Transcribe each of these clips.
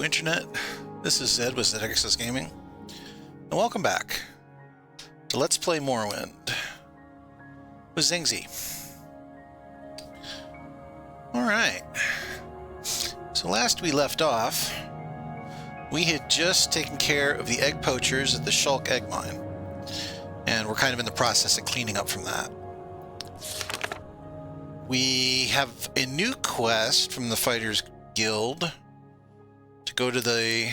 Internet. This is Zed with Bethesda Gaming, and welcome back to Let's Play Morrowind with Zingzi. Alright, so last we left off, we had just taken care of the egg poachers at the Shulk egg mine, and we're kind of in the process of cleaning up from that. We have a new quest from the Fighters Guild to go to the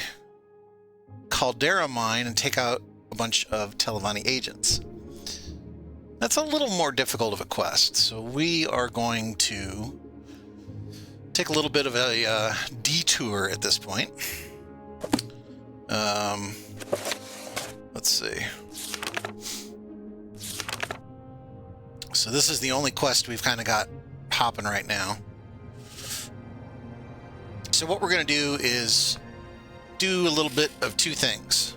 Caldera mine and take out a bunch of Telvanni agents. That's a little more difficult of a quest, so we are going to take a little bit of a detour at this point. Let's see. So this is the only quest we've kind of got hopping right now. So what we're going to do is do a little bit of two things.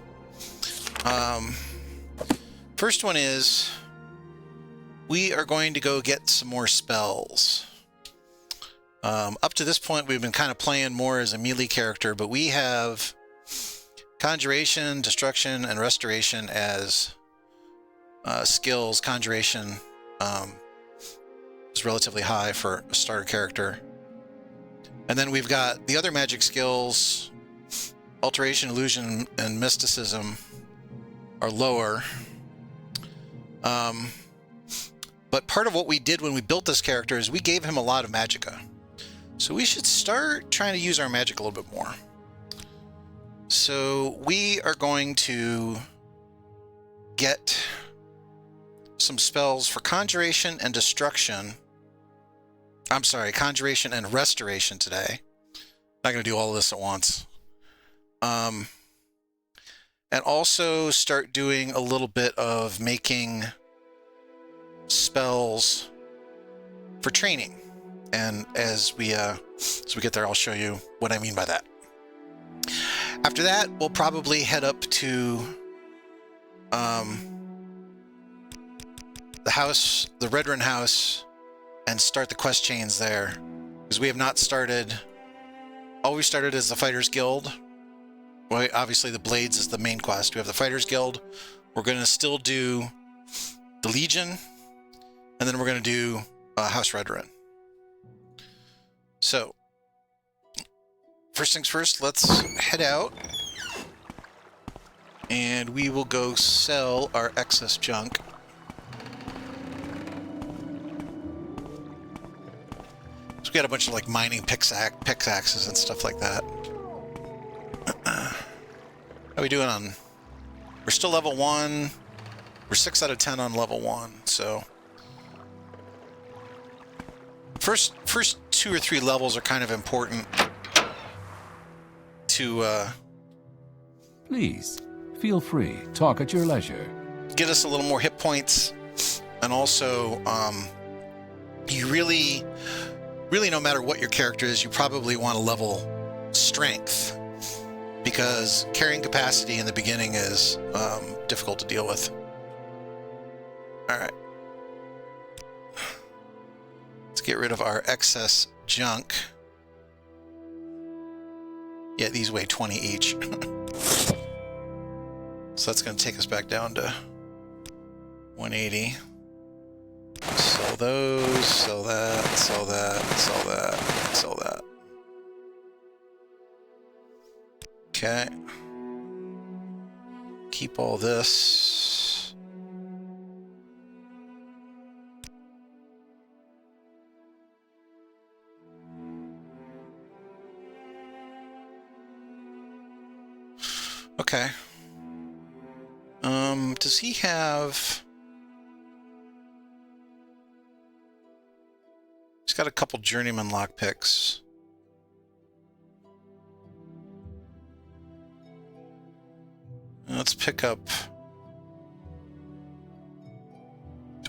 First one is we are going to go get some more spells. Up to this point, we've been kind of playing more as a melee character, but we have Conjuration, Destruction, and Restoration as skills. Conjuration is relatively high for a starter character. And then we've got the other magic skills, Alteration, Illusion, and Mysticism are lower. But part of what we did when we built this character is we gave him a lot of magicka. So we should start trying to use our magic a little bit more. So we are going to get some spells for Conjuration and Destruction. I'm sorry, Conjuration and Restoration today. Not going to do all of this at once. And also start doing a little bit of making spells for training. And as we get there, I'll show you what I mean by that. After that, we'll probably head up to the house, the Redrun house, and start the quest chains there, because we have not started. All we started is the Fighters Guild. Well, obviously the Blades is the main quest. We have the Fighters Guild. We're going to still do the Legion, and then we're going to do House Redrun. So, first things first, let's head out, and we will go sell our excess junk. So we got a bunch of like mining pickaxes and stuff like that. How are we doing on? We're still level 1. We're 6 out of 10 on level 1. So first 2 or 3 levels are kind of important to Please feel free. Talk at your leisure. get us a little more hit points, and also you really no matter what your character is, you probably want to level strength, because carrying capacity in the beginning is difficult to deal with. All right, let's get rid of our excess junk. Yeah, these weigh 20 each. So that's going to take us back down to 180. Sell those, sell that, sell that, sell that, sell that. Okay. Keep all this. Okay. Does he have... He's got a couple journeyman lockpicks. Let's pick up...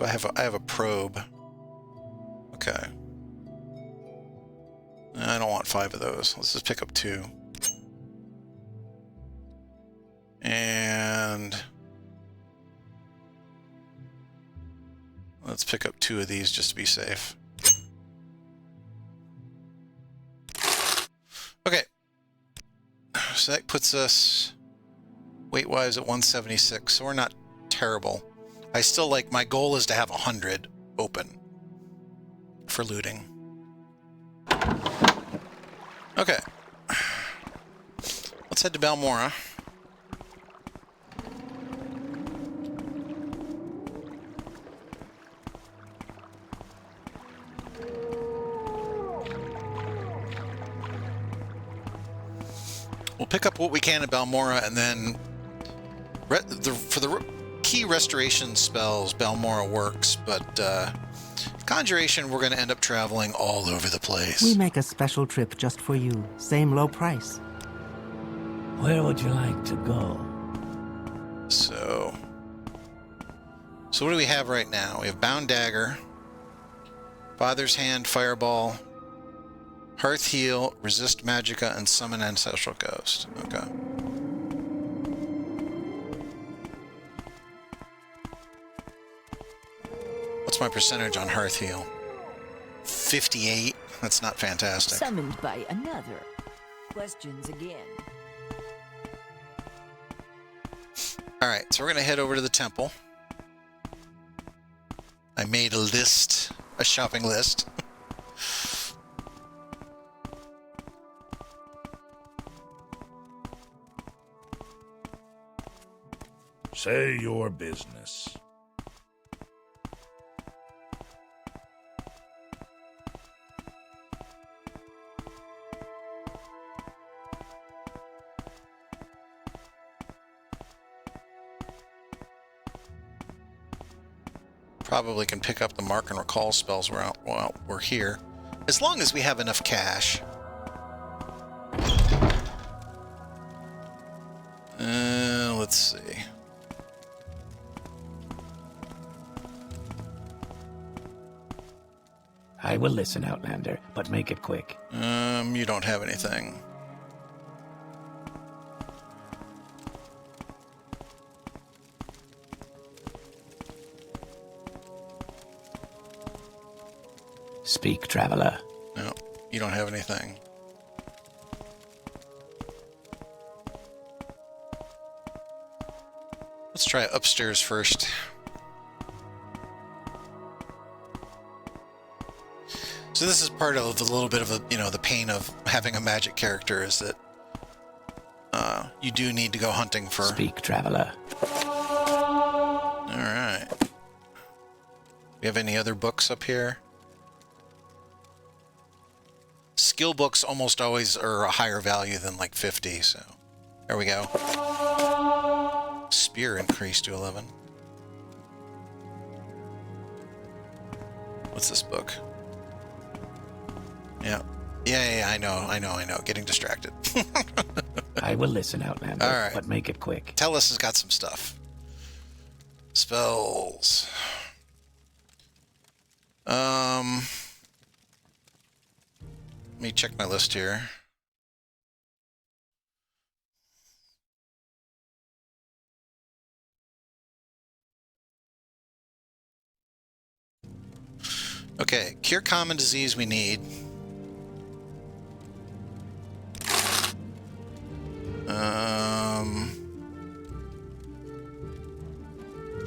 I have a probe. Okay. I don't want 5 of those. Let's just pick up 2. And let's pick up 2 of these just to be safe. Okay. So that puts us weight-wise at 176. So we're not terrible. I still like, my goal is to have 100 open for looting. Okay. Let's head to Balmora. We'll pick up what we can at Balmora, and then for the key restoration spells, Balmora works, but Conjuration, we're going to end up traveling all over the place. We make a special trip just for you. Same low price. Where would you like to go? So what do we have right now? We have Bound Dagger, Father's Hand, Fireball, Hearth Heal, Resist Magicka, and Summon Ancestral Ghost. Okay. What's my percentage on Hearth Heal? 58? That's not fantastic. Summoned by another. Questions again. Alright, so we're going to head over to the temple. I made a list, a shopping list. Say your business. Probably can pick up the Mark and Recall spells while we're here, as long as we have enough cash. Let's see. I will listen, Outlander, but make it quick. You don't have anything. Speak, traveler. No, you don't have anything. Let's try upstairs first. So this is part of the little bit of the pain of having a magic character is that you do need to go hunting for... Speak, traveler. All right. We have any other books up here? Skill books almost always are a higher value than like 50, so there we go. Spear increased to 11. What's this book? Yeah. Yeah, I know. Getting distracted. I will listen, Outlander, all right, but make it quick. Tellus has got some stuff. Spells. Let me check my list here. Okay, cure common disease we need.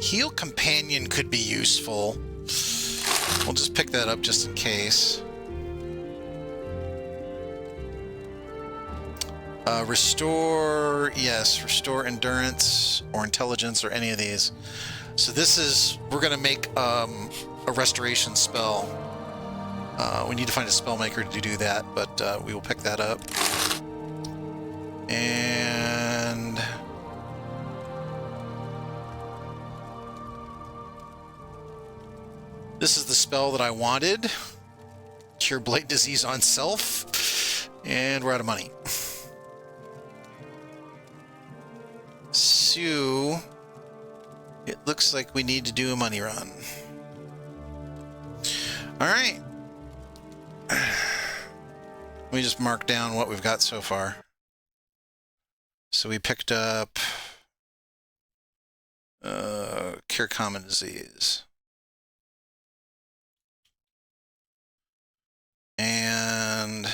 Heal companion could be useful. We'll just pick that up just in case. Restore, yes, restore endurance or intelligence or any of these. So this is, we're going to make a restoration spell. We need to find a spell maker to do that, but we will pick that up. And this is the spell that I wanted. Cure Blight Disease on self. And we're out of money. So it looks like we need to do a money run. All right. Let me just mark down what we've got so far. So we picked up cure common disease. And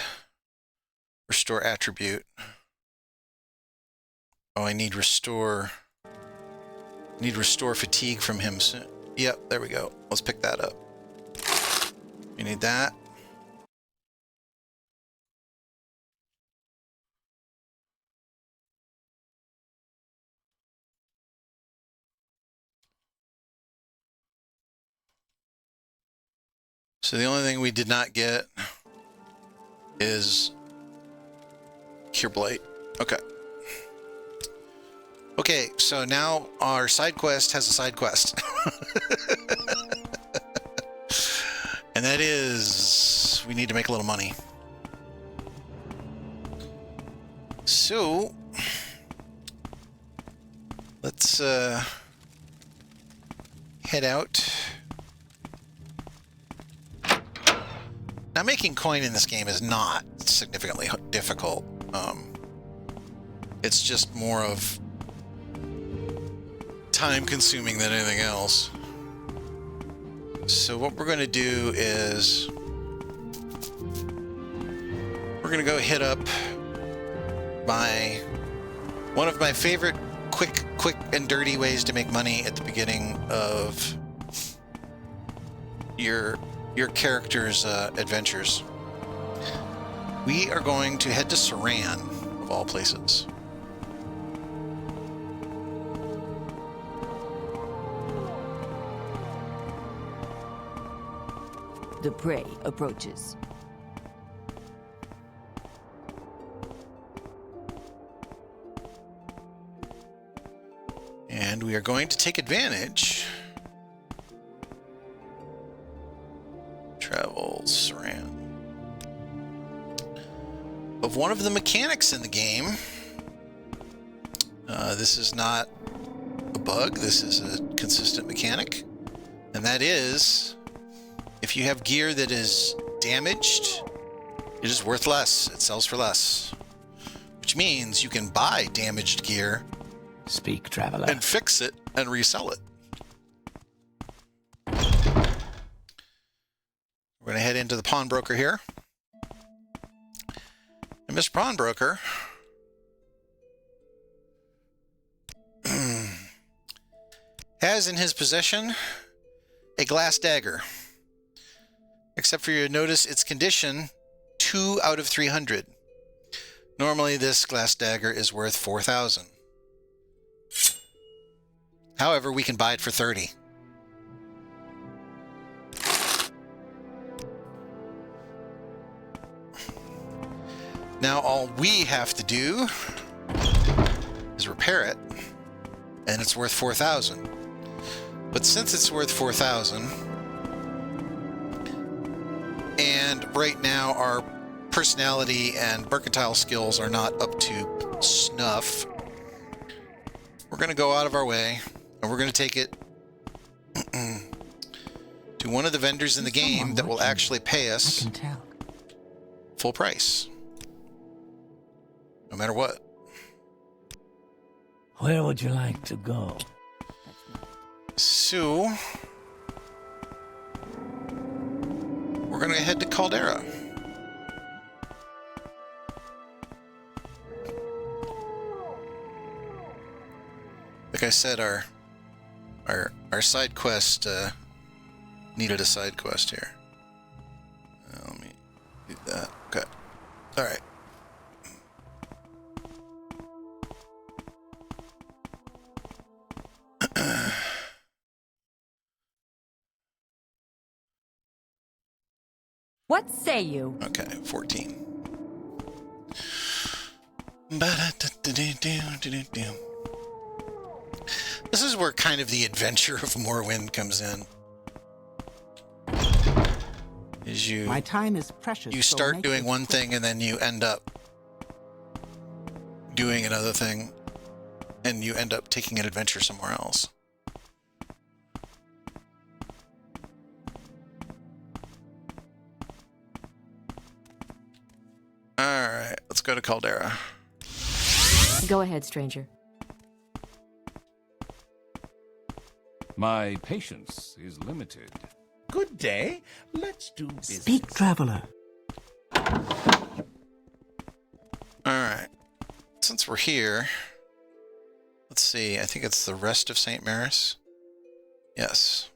restore attribute. Oh, I need restore. Need restore fatigue from him soon. Yep, there we go. Let's pick that up. You need that. So the only thing we did not get is Cure Blight. Okay. Okay, so now our side quest has a side quest. And that is, we need to make a little money. So, let's head out. Now, making coin in this game is not significantly difficult. It's just more of time-consuming than anything else. So what we're going to do is we're going to go hit up one of my favorite quick and dirty ways to make money at the beginning of your character's adventures. We are going to head to Saran, of all places. The prey approaches. And we are going to take advantage. Travel Saran. Of one of the mechanics in the game. This is not a bug. This is a consistent mechanic. And that is, if you have gear that is damaged, it is worth less. It sells for less. Which means you can buy damaged gear. Speak, traveler. And fix it and resell it. We're going to head into the pawnbroker here. And Mr. Pawnbroker has in his possession a glass dagger. Except for you notice its condition 2 out of 300. Normally this glass dagger is worth 4,000. However, we can buy it for 30. Now all we have to do is repair it, and it's worth 4,000. But since it's worth 4,000, and right now our personality and mercantile skills are not up to snuff, we're going to go out of our way, and we're going to take it to one of the vendors in the game that will actually pay us I can tell. full price. No matter what. Where would you like to go? So, we're going to head to Caldera. Like I said, our side quest needed a side quest here. Let me do that. Okay. All right. What say you? Okay, 14. This is where kind of the adventure of Morrowind comes in. Is My time is precious. you so start make doing it one quick. thing and then you end up doing another thing, and you end up taking an adventure somewhere else. Alright, let's go to Caldera. Go ahead, stranger. My patience is limited. Good day. Let's do business. Speak, traveler. Alright. Since we're here, Let's see. I think it's the rest of St. Maris. Yes.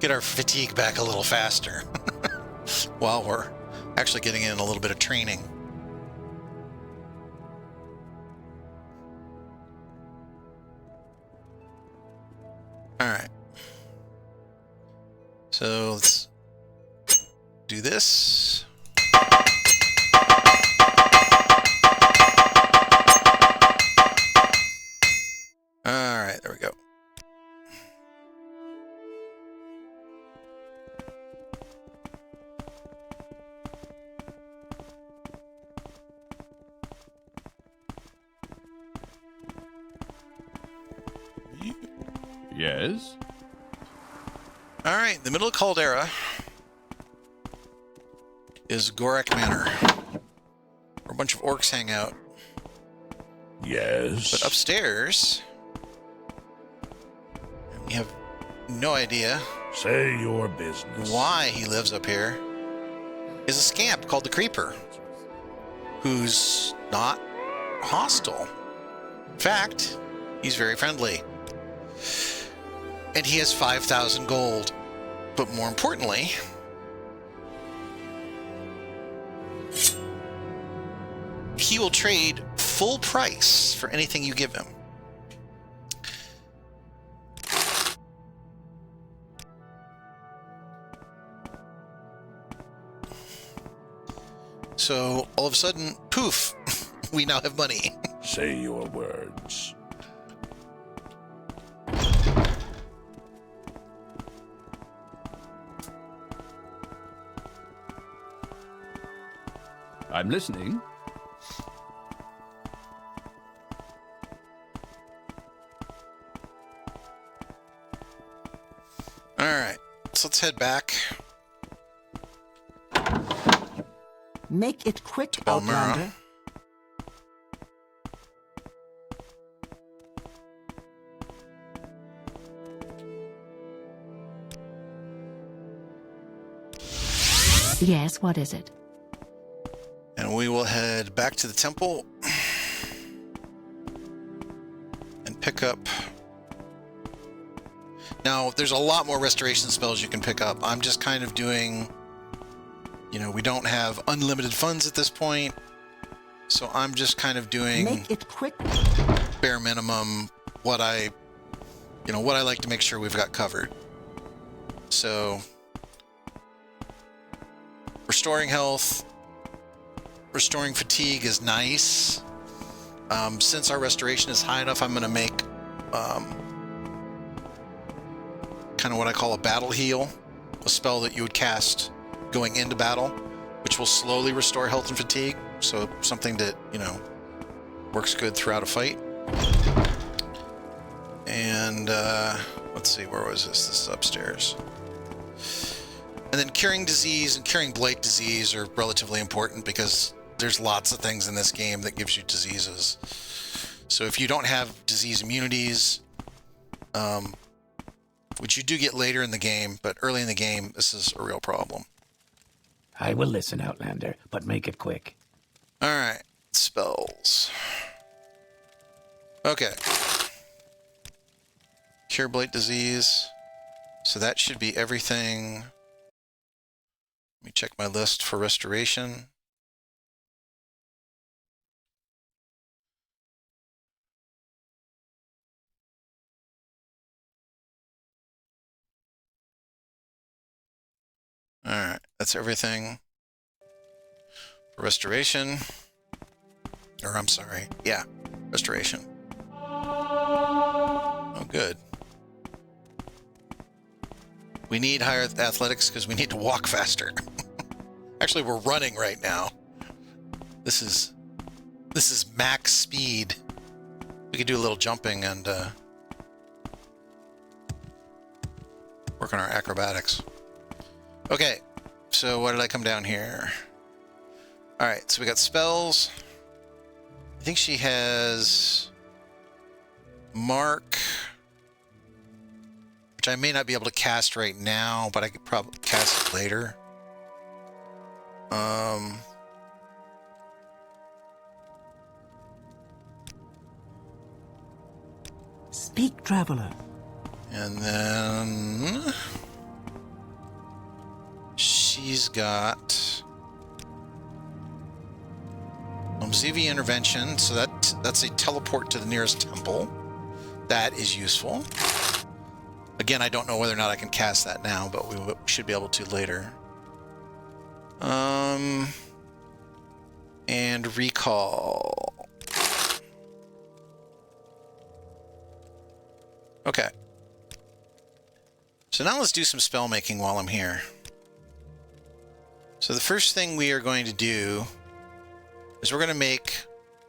Get our fatigue back a little faster while we're actually getting in a little bit of training. All right. So let's do this. All right, there we go. Yes? All right, in the middle of Caldera is Gorak Manor, where a bunch of orcs hang out. Yes. But upstairs, we have no idea Say your business. why he lives up here, is a scamp called the Creeper, who's not hostile. In fact, he's very friendly. And he has 5,000 gold. But more importantly, he will trade full price for anything you give him. So all of a sudden, poof, we now have money. Say your words. I'm listening. All right, so let's head back. Make it quick, Balmora. Outlander. Yes, what is it? And we will head back to the temple and pick up. Now, there's a lot more restoration spells you can pick up. I'm just kind of doing, you know, we don't have unlimited funds at this point. So I'm just kind of doing Make it quick. bare minimum what I like to make sure we've got covered. So restoring health, restoring fatigue is nice. Since our restoration is high enough, I'm going to make kind of what I call a battle heal, a spell that you would cast going into battle, which will slowly restore health and fatigue. So something that, you know, works good throughout a fight. And let's see, where was this? This is upstairs. And then curing disease and curing blight disease are relatively important because there's lots of things in this game that gives you diseases. So if you don't have disease immunities, which you do get later in the game, but early in the game, this is a real problem. I will listen, Outlander, but make it quick. All right, spells. Okay. Cure blight disease. So that should be everything. Let me check my list for restoration. All right, that's everything for restoration. Or I'm sorry, yeah, restoration. Oh, good. We need higher athletics because we need to walk faster. Actually, we're running right now. This is max speed. We could do a little jumping and work on our acrobatics. Okay, so why did I come down here? All right, so we got spells. I think she has Mark, which I may not be able to cast right now, but I could probably cast it later. Speak, traveler. And then she's got ZV intervention, so that's a teleport to the nearest temple. That is useful. Again, I don't know whether or not I can cast that now, but we should be able to later. And recall. Okay. So now let's do some spell making while I'm here. So the first thing we are going to do is we're going to make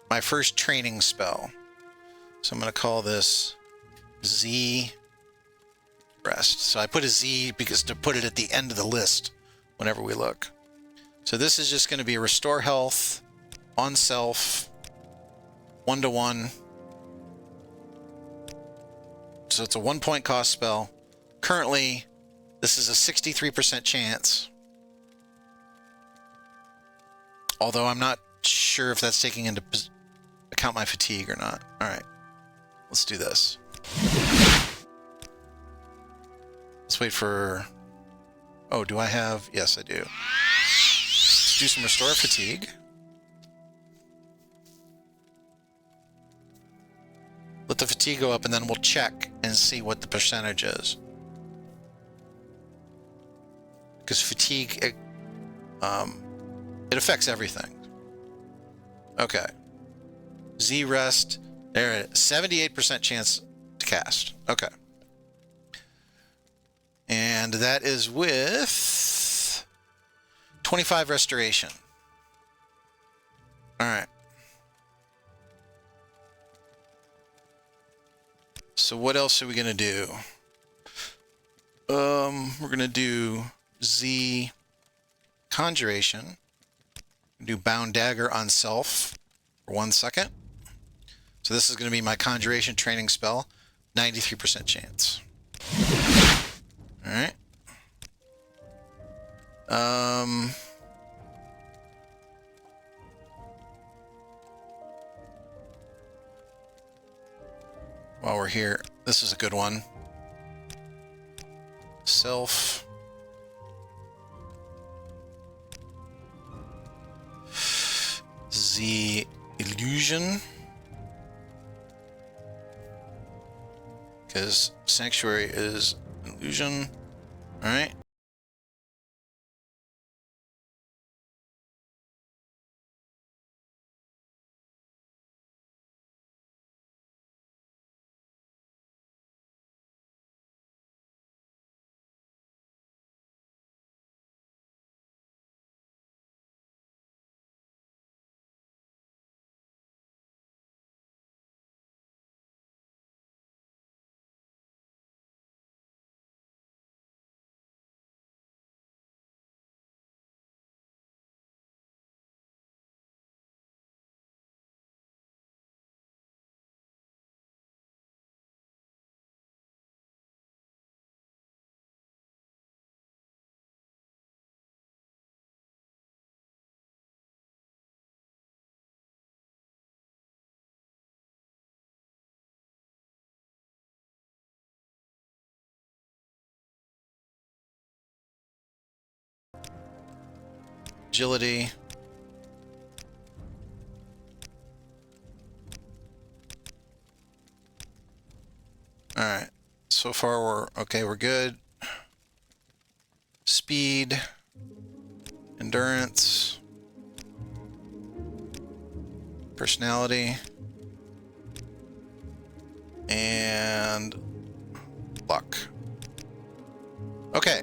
my first training spell. So I'm going to call this Z Rest. So I put a Z because to put it at the end of the list whenever we look. So this is just going to be restore health on self 1-to-1. So it's a 1-point cost spell. Currently, this is a 63% chance. Although I'm not sure if that's taking into account my fatigue or not. All right, let's do this. Let's wait for... Oh, do I have... Yes, I do. Let's do some restore fatigue. Let the fatigue go up, and then we'll check and see what the percentage is. Because fatigue, it affects everything. Okay. Z rest. There it is. 78% chance to cast. Okay. And that is with 25 restoration. All right. So what else are we going to do? We're going to do Z Conjuration. Do Bound Dagger on self for 1 second. So this is going to be my Conjuration training spell. 93% chance. All right. While we're here, this is a good one. Self. Z Illusion. Because Sanctuary is an illusion. Alright. Agility. All right. So far we're okay, we're good. Speed, endurance, personality, and luck. Okay.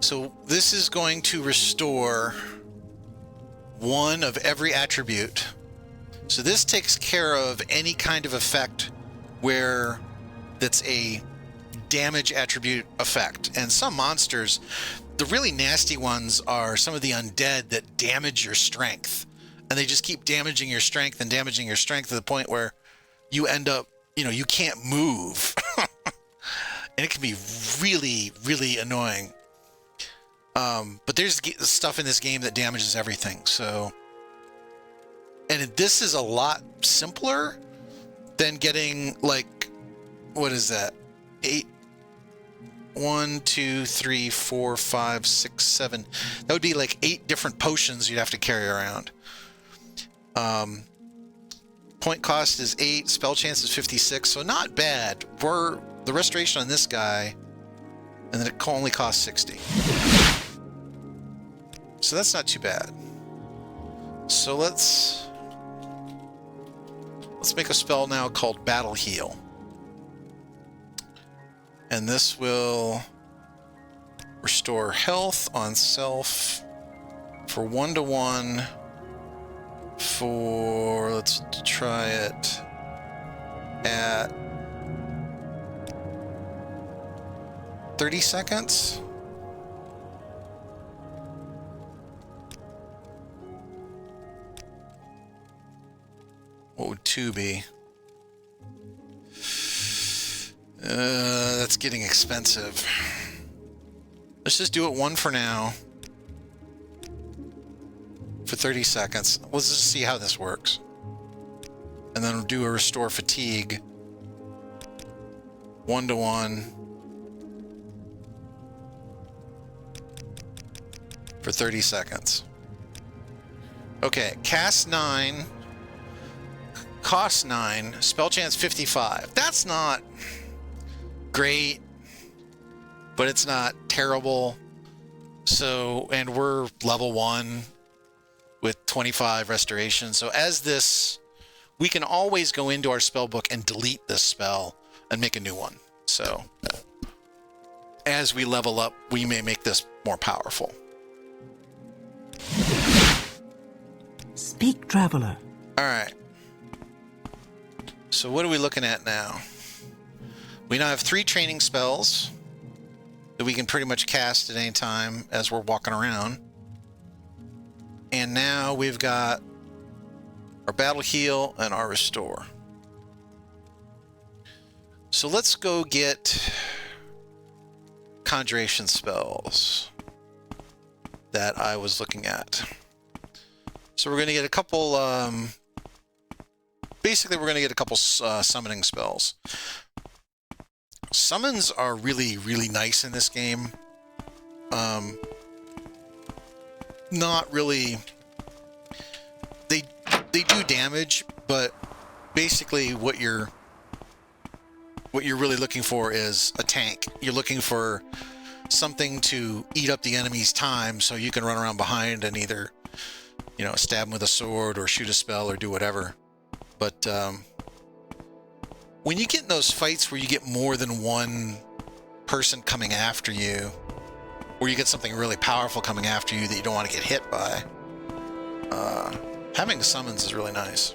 So this is going to restore one of every attribute. So this takes care of any kind of effect where that's a damage attribute effect. And some monsters, the really nasty ones are some of the undead that damage your strength. And they just keep damaging your strength and damaging your strength to the point where you end up, you can't move. And it can be really, really annoying. But there's stuff in this game that damages everything. So And this is a lot simpler than getting like, what is that? 8, 1, 2, 3, 4, 5, 6, 7. That would be like 8 different potions you'd have to carry around. Point cost is 8, spell chance is 56, so not bad. For the restoration on this guy, and then it only costs 60. So that's not too bad. So let's make a spell now called Battle Heal. And this will restore health on self for 1-to-1 for, let's try it at 30 seconds. What would 2 be? That's getting expensive. Let's just do it 1 for now. For 30 seconds. Let's just see how this works. And then we'll do a restore fatigue. 1-to-1. For 30 seconds. Okay, cast 9. Cost 9. Spell chance 55. That's not great, but it's not terrible. So, and we're level 1 with 25 restoration. So as this, we can always go into our spell book and delete this spell and make a new one. So as we level up, we may make this more powerful. Speak, traveler. All right. So what are we looking at now? We now have 3 training spells that we can pretty much cast at any time as we're walking around. And now we've got our Battle Heal and our Restore. So let's go get Conjuration spells that I was looking at. So we're going to get a couple, basically we're going to get a couple summoning spells. Summons are really, really nice in this game. Not really, they do damage, but basically what you're really looking for is a tank. You're looking for something to eat up the enemy's time so you can run around behind and either, you know, stab them with a sword or shoot a spell or do whatever. But when you get in those fights where you get more than one person coming after you, or you get something really powerful coming after you that you don't want to get hit by, having summons is really nice.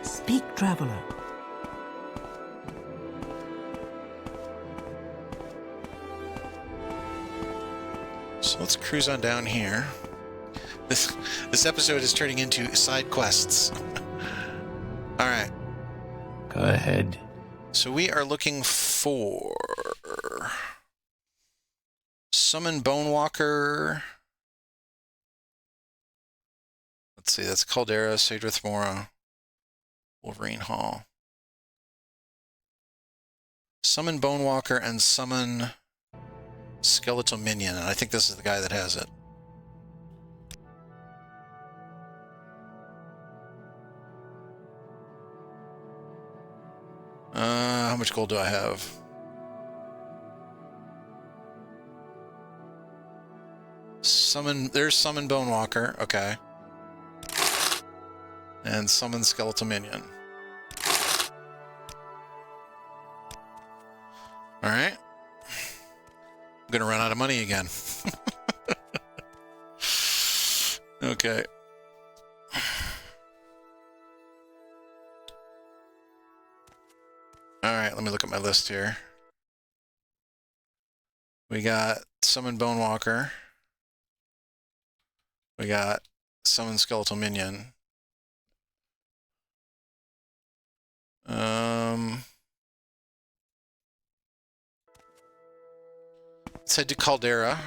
Speak, traveler. So let's cruise on down here. This episode is turning into side quests. All right. Go ahead. So we are looking for Summon Bonewalker. Let's see, that's Caldera, Sadrith Mora, Wolverine Hall. Summon Bonewalker and summon Skeletal Minion, and I think this is the guy that has it. How much gold do I have? There's Summon Bonewalker, okay. And Summon Skeletal Minion. Alright. I'm gonna run out of money again. Okay. Alright, let me look at my list here. We got Summon Bonewalker. We got Summon Skeletal Minion. Let's head to Caldera.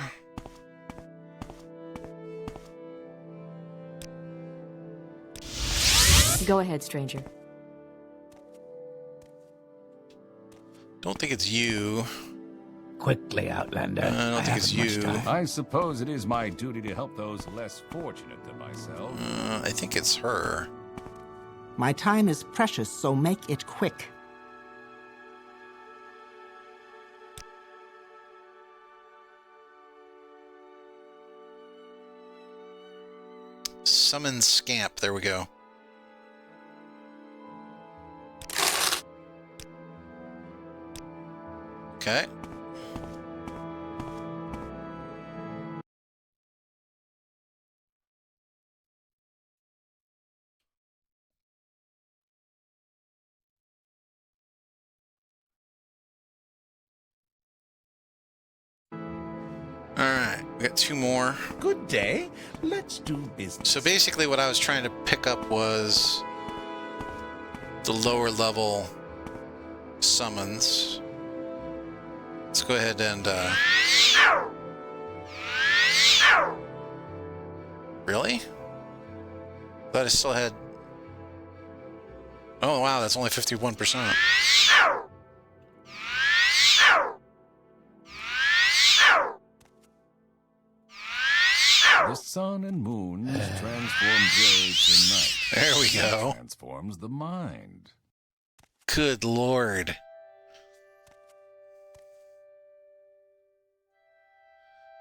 Go ahead, stranger. Don't think it's you. Quickly, Outlander. I don't think it's haven't much you. time. I suppose it is my duty to help those less fortunate than myself. I think it's her. My time is precious, so make it quick. Summon Scamp. There we go. Okay. Alright, we got two more. Good day. Let's do business. So basically what I was trying to pick up was the lower level summons. Let's go ahead and really? Thought I still had... Oh wow, that's only 51%. The sun and moon transform day to night. There we go. Transforms the mind. Good lord.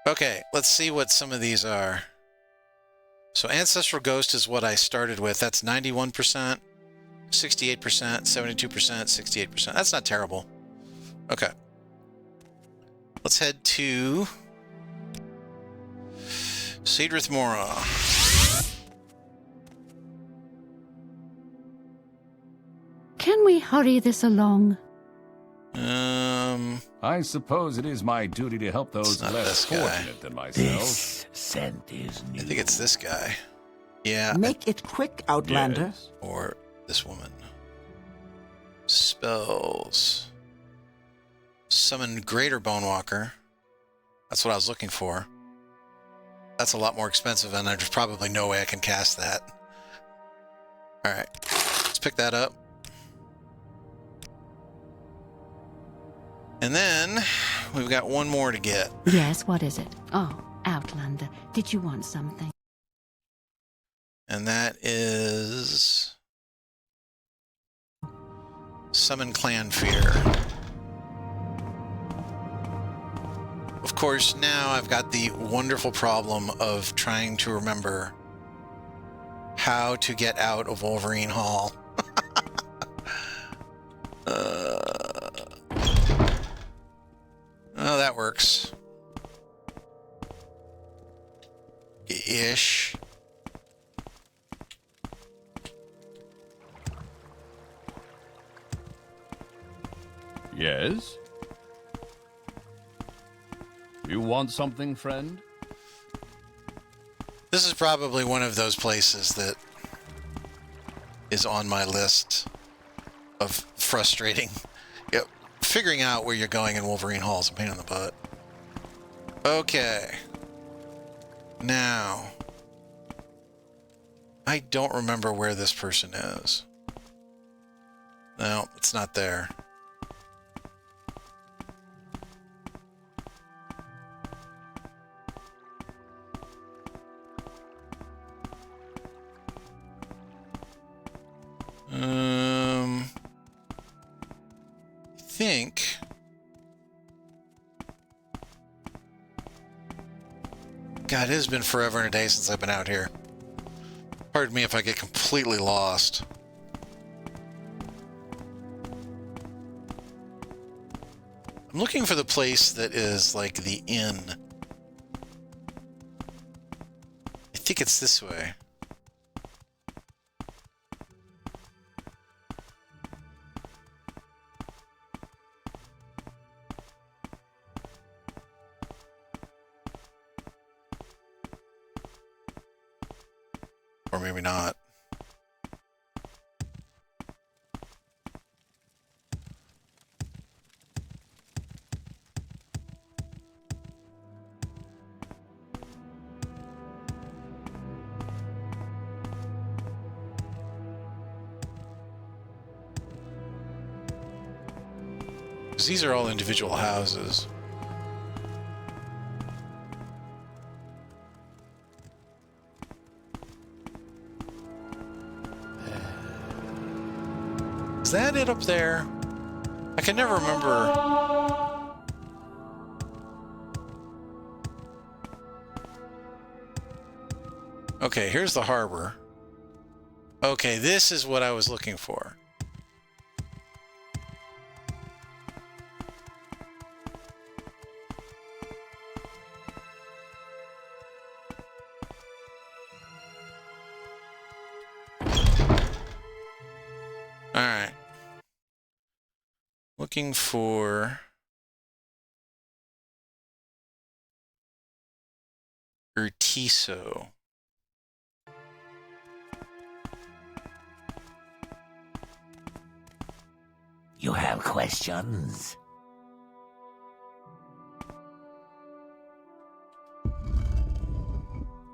Okay, let's see what some of these are. So Ancestral Ghost is what I started with. That's 91%, 68%, 72%, 68%. That's not terrible. Okay. Let's head to Cedrith Mora. Can we hurry this along? I suppose it is my duty to help those not less this guy. fortunate than myself. This scent is new. I think it's this guy. Yeah. Make it quick, Outlander. Yes. Or this woman. Spells. Summon Greater Bonewalker. That's what I was looking for. That's a lot more expensive, and there's probably no way I can cast that. Alright. Let's pick that up. And then, we've got one more to get. Yes, what is it? Oh, Outlander, did you want something? And that is... Summon Clan Fear. Of course, now I've got the wonderful problem of trying to remember how to get out of Wolverine Hall. Oh, that works. Ish. Yes? You want something, friend? This is probably one of those places that is on my list of frustrating. Yep. Figuring out where you're going in Wolverine Hall is a pain in the butt. Okay. Now, I don't remember where this person is. No, it's not there. I think God, it has been forever and a day since I've been out here. Pardon me if I get completely lost. I'm looking for the place that is like the inn. I think it's this way. Or maybe not. 'Cause these are all individual houses. Is that it up there? I can never remember. Okay, here's the harbor. Okay, this is what I was looking for. Alright. Looking for Urtiso. You have questions?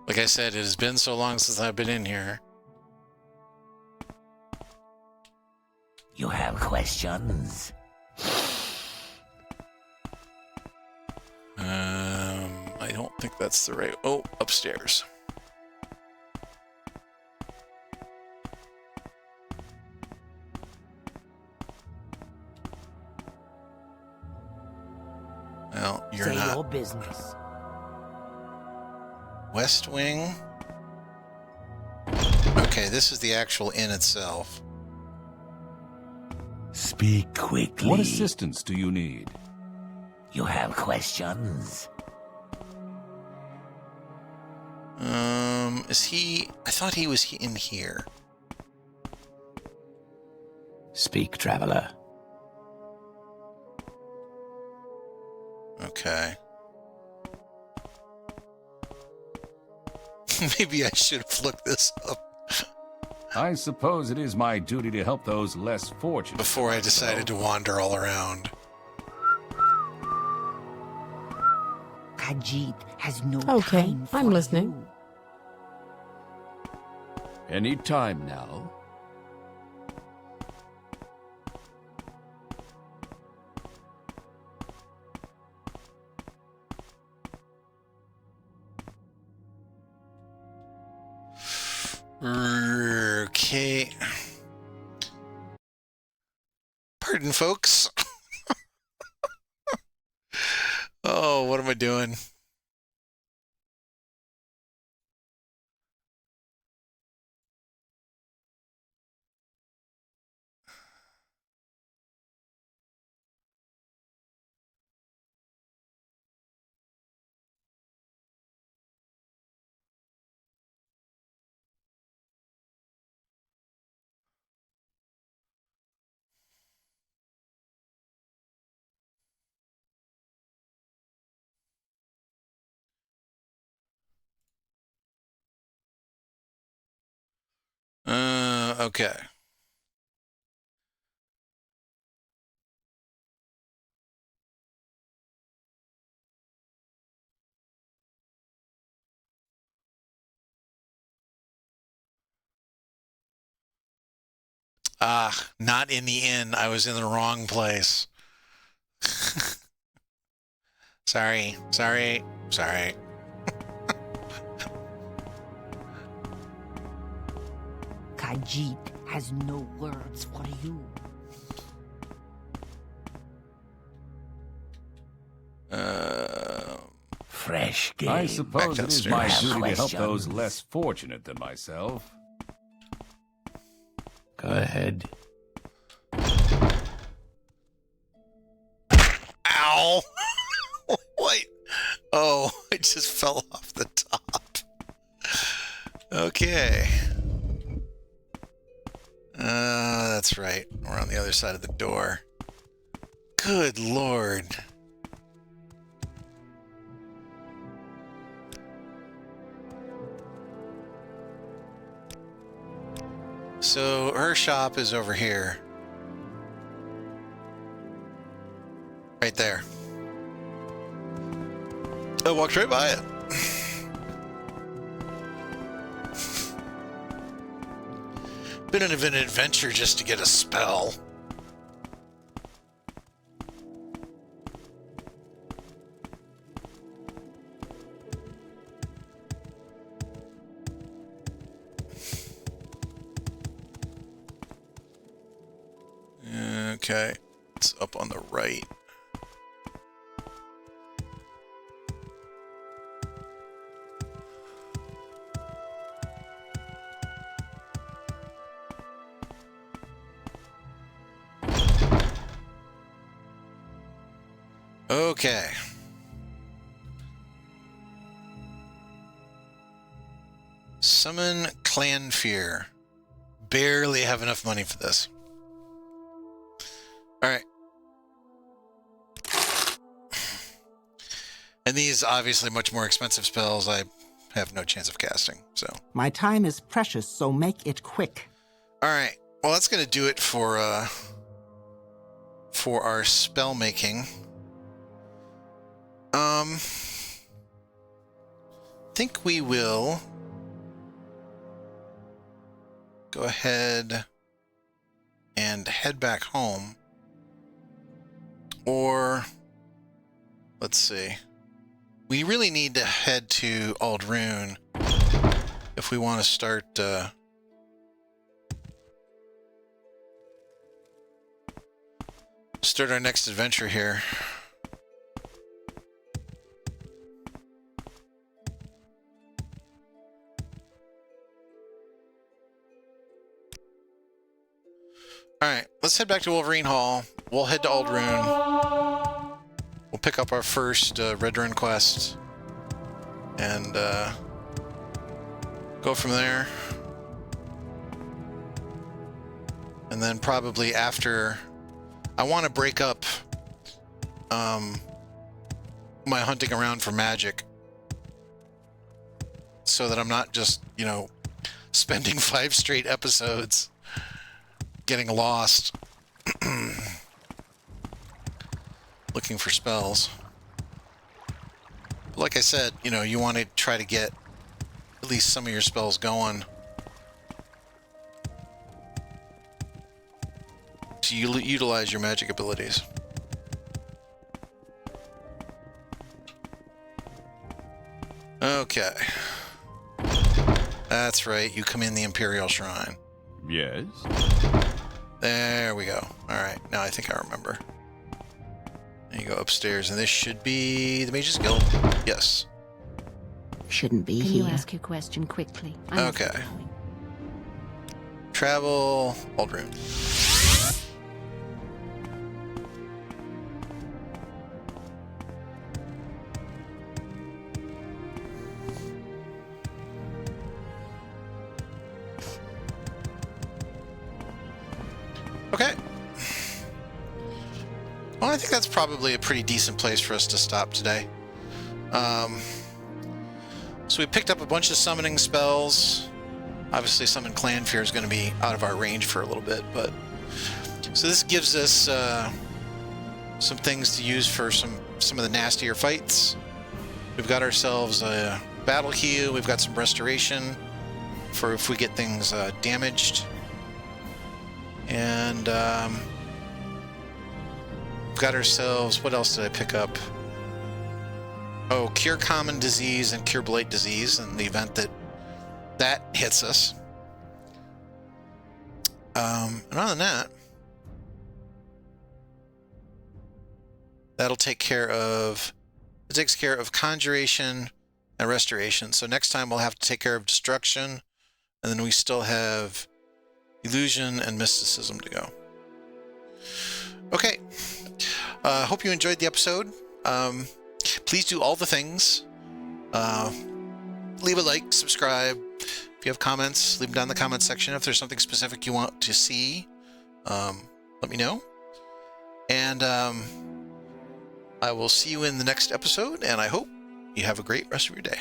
Like I said, it has been so long since I've been in here. You have questions? I don't think that's the right... Oh, upstairs. Well, you're Say not. your business. West Wing? Okay, this is the actual inn itself. Speak quickly. What assistance do you need? You have questions? Is he... I thought he was in here. Speak, traveler. Okay. Maybe I should have looked this up I suppose it is my duty to help those less fortunate. before I decided to wander all around. Khajiit has no Okay, time for I'm listening. you. Any time now. Okay. Pardon, folks. Oh, what am I doing? Okay. Ah, not in the inn. I was in the wrong place. Sorry. Khajiit has no words for you. Fresh game. I suppose it is my downstairs. duty to help Questions? those less fortunate than myself. Go ahead. Ow! Wait. Oh, I just fell off the top. Okay. That's right. We're on the other side of the door. Good Lord. So her shop is over here. Right there. I walked right by it. Bit of an adventure just to get a spell. Okay, it's up on the right. Okay. Summon Clan Fear. Barely have enough money for this. Alright. And these obviously much more expensive spells I have no chance of casting, so. My time is precious, so make it quick. Alright. Well, that's going to do it for our spell making. I think we will go ahead and head back home. Or, let's see. We really need to head to Aldrune if we want to start our next adventure here. Alright, let's head back to Wolverine Hall. We'll head to Aldrune. We'll pick up our first Red Run quest. And go from there. And then probably after... I want to break up my hunting around for magic. So that I'm not just, you know, spending 5 straight episodes getting lost looking for spells. Like I said, you know, you want to try to get at least some of your spells going to utilize your magic abilities. Okay. That's right, you come in the Imperial Shrine. Yes? There we go. Alright, now I think I remember. And you go upstairs, and this should be the Mage's Guild. Yes. Shouldn't be Can here. you ask your question quickly? I must Okay. be going. Travel Aldrune. Okay. Well, I think that's probably a pretty decent place for us to stop today. So we picked up a bunch of summoning spells. Obviously, Summon Clan Fear is going to be out of our range for a little bit, but... So this gives us some things to use for some of the nastier fights. We've got ourselves a battle heal. We've got some restoration for if we get things damaged. And we've got ourselves... What else did I pick up? Oh, Cure Common Disease and Cure Blight Disease in the event that hits us. And other than that, that'll take care of... It takes care of Conjuration and Restoration. So next time we'll have to take care of Destruction, and then we still have Illusion and Mysticism to go. Okay. Hope you enjoyed the episode. Please do all the things. Leave a like, subscribe. If you have comments, leave them down in the comment section. If there's something specific you want to see, let me know. And I will see you in the next episode, and I hope you have a great rest of your day.